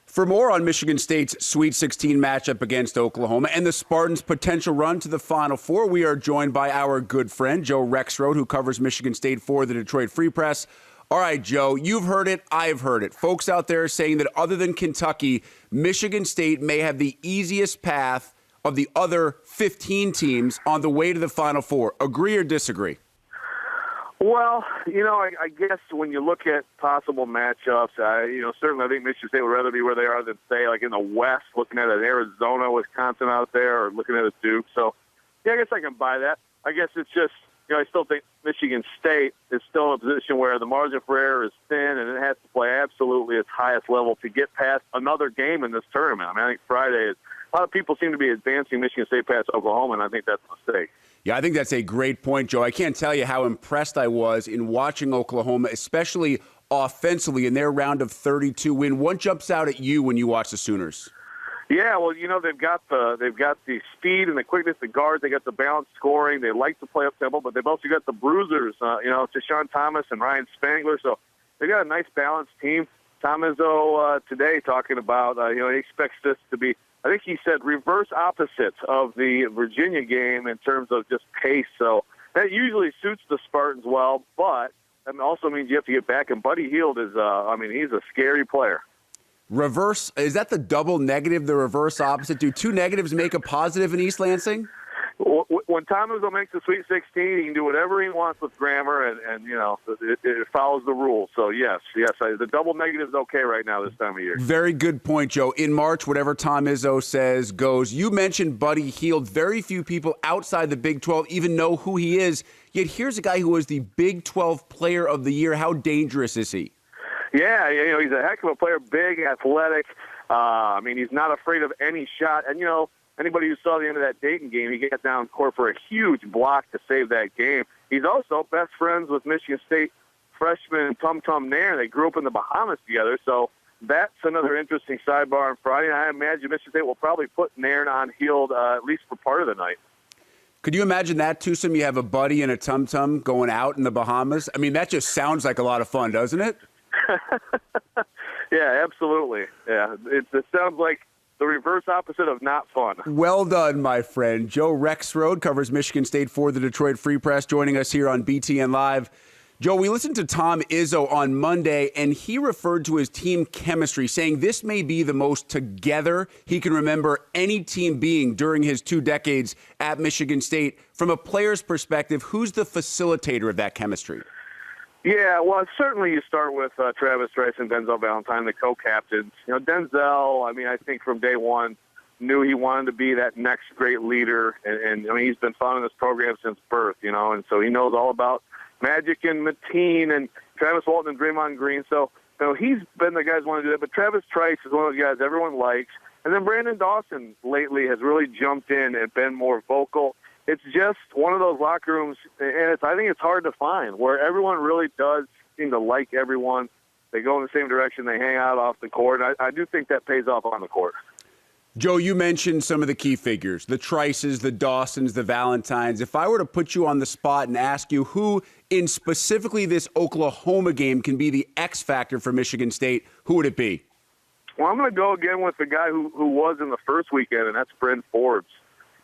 For more on Michigan State's Sweet 16 matchup against Oklahoma and the Spartans' potential run to the Final Four, we are joined by our good friend, Joe Rexrode, who covers Michigan State for the Detroit Free Press. All right, Joe, you've heard it. I've heard it. Folks out there saying that other than Kentucky, Michigan State may have the easiest path of the other 15 teams on the way to the Final Four. Agree or disagree? Well, I guess when you look at possible matchups, certainly I think Michigan State would rather be where they are than, say, like in the West, looking at an Arizona, Wisconsin out there, or looking at a Duke. So, yeah, I guess I can buy that. I guess it's just, I still think Michigan State is still in a position where the margin for error is thin, and it has to play absolutely its highest level to get past another game in this tournament. I think Friday is a lot of people seem to be advancing Michigan State past Oklahoma, and I think that's a mistake. Yeah, I think that's a great point, Joe. I can't tell you how impressed I was in watching Oklahoma, especially offensively in their round of 32 win. What jumps out at you when you watch the Sooners? Yeah, well, they've got the speed and the quickness, the guards. They got the balanced scoring. They like to play up tempo, but they've also got the bruisers. Deshaun Thomas and Ryan Spangler. So they've got a nice balanced team. Tom Izzo today talking about he expects this to be, I think he said, reverse opposites of the Virginia game in terms of just pace. So that usually suits the Spartans well, but that also means you have to get back. And Buddy Hield is, he's a scary player. Reverse, is that the double negative, the reverse opposite? Do two negatives make a positive in East Lansing? When Tom Izzo makes the Sweet 16, he can do whatever he wants with grammar, and it follows the rules. So, yes, the double negative is okay right now this time of year. Very good point, Joe. In March, whatever Tom Izzo says goes. You mentioned Buddy Hield. Very few people outside the Big 12 even know who he is. Yet here's a guy who was the Big 12 Player of the Year. How dangerous is he? Yeah, he's a heck of a player, big, athletic. He's not afraid of any shot. And, anybody who saw the end of that Dayton game, he got down court for a huge block to save that game. He's also best friends with Michigan State freshman Tum Tum Nair. They grew up in the Bahamas together, so that's another interesting sidebar on Friday. I imagine Michigan State will probably put Nair on Hield at least for part of the night. Could you imagine that, Tusum? You have a Buddy and a Tum Tum going out in the Bahamas? That just sounds like a lot of fun, doesn't it? Yeah, absolutely. Yeah, it sounds like the reverse opposite of not fun. Well done, my friend. Joe Rexrode covers Michigan State for the Detroit Free Press, joining us here on BTN Live. Joe, we listened to Tom Izzo on Monday, and he referred to his team chemistry, saying this may be the most together he can remember any team being during his 2 decades at Michigan State. From a player's perspective, who's the facilitator of that chemistry? Yeah, well, certainly you start with Travis Trice and Denzel Valentine, the co-captains. Denzel, I think from day one knew he wanted to be that next great leader, and he's been following this program since birth, and so he knows all about Magic and Mateen and Travis Walton and Draymond Green. So, he's been the guys who want to do that. But Travis Trice is one of those guys everyone likes. And then Brandon Dawson lately has really jumped in and been more vocal. It's just one of those locker rooms, and I think it's hard to find, where everyone really does seem to like everyone. They go in the same direction. They hang out off the court. I do think that pays off on the court. Joe, you mentioned some of the key figures, the Trices, the Dawsons, the Valentines. If I were to put you on the spot and ask you who in specifically this Oklahoma game can be the X factor for Michigan State, who would it be? Well, I'm going to go again with the guy who was in the first weekend, and that's Bryn Forbes.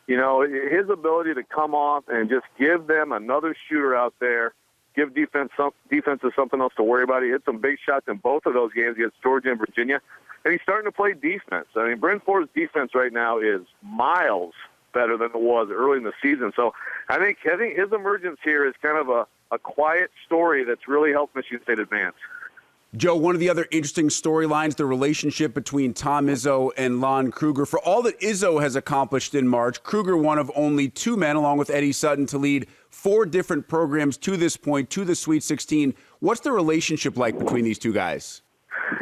His ability to come off and just give them another shooter out there, give defenses something else to worry about. He hit some big shots in both of those games against Georgia and Virginia, and he's starting to play defense. Bryn Forbes' defense right now is miles better than it was early in the season. So I think his emergence here is kind of a quiet story that's really helped Michigan State advance. Joe, one of the other interesting storylines, the relationship between Tom Izzo and Lon Kruger. For all that Izzo has accomplished in March, Kruger one of only 2 men, along with Eddie Sutton, to lead 4 different programs to this point, to the Sweet 16. What's the relationship like between these two guys?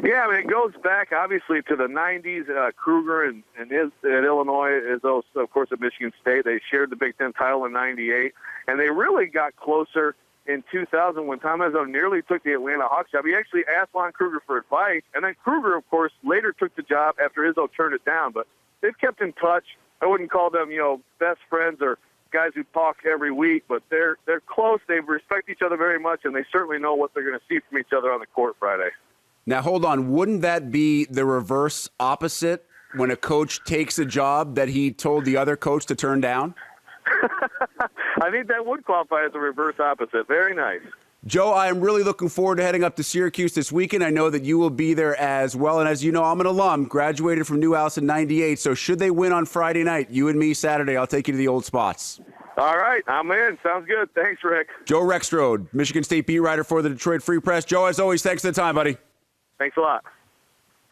Yeah, it goes back, obviously, to the 90s. Kruger and at Illinois, Izzo, of course, at Michigan State. They shared the Big Ten title in 98, and they really got closer in 2000 when Tom Izzo nearly took the Atlanta Hawks job. He actually asked Lon Kruger for advice, and then Kruger, of course, later took the job after Izzo turned it down. But they've kept in touch. I wouldn't call them, best friends or guys who talk every week, but they're close. They respect each other very much, and they certainly know what they're going to see from each other on the court Friday. Now, hold on. Wouldn't that be the reverse opposite when a coach takes a job that he told the other coach to turn down? I think that would qualify as a reverse opposite. Very nice. Joe, I am really looking forward to heading up to Syracuse this weekend. I know that you will be there as well. And as you know, I'm an alum, graduated from Newhouse in '98. So should they win on Friday night, you and me Saturday, I'll take you to the old spots. All right, I'm in. Sounds good. Thanks, Rick. Joe Rexrode, Michigan State beat writer for the Detroit Free Press. Joe, as always, thanks for the time, buddy. Thanks a lot.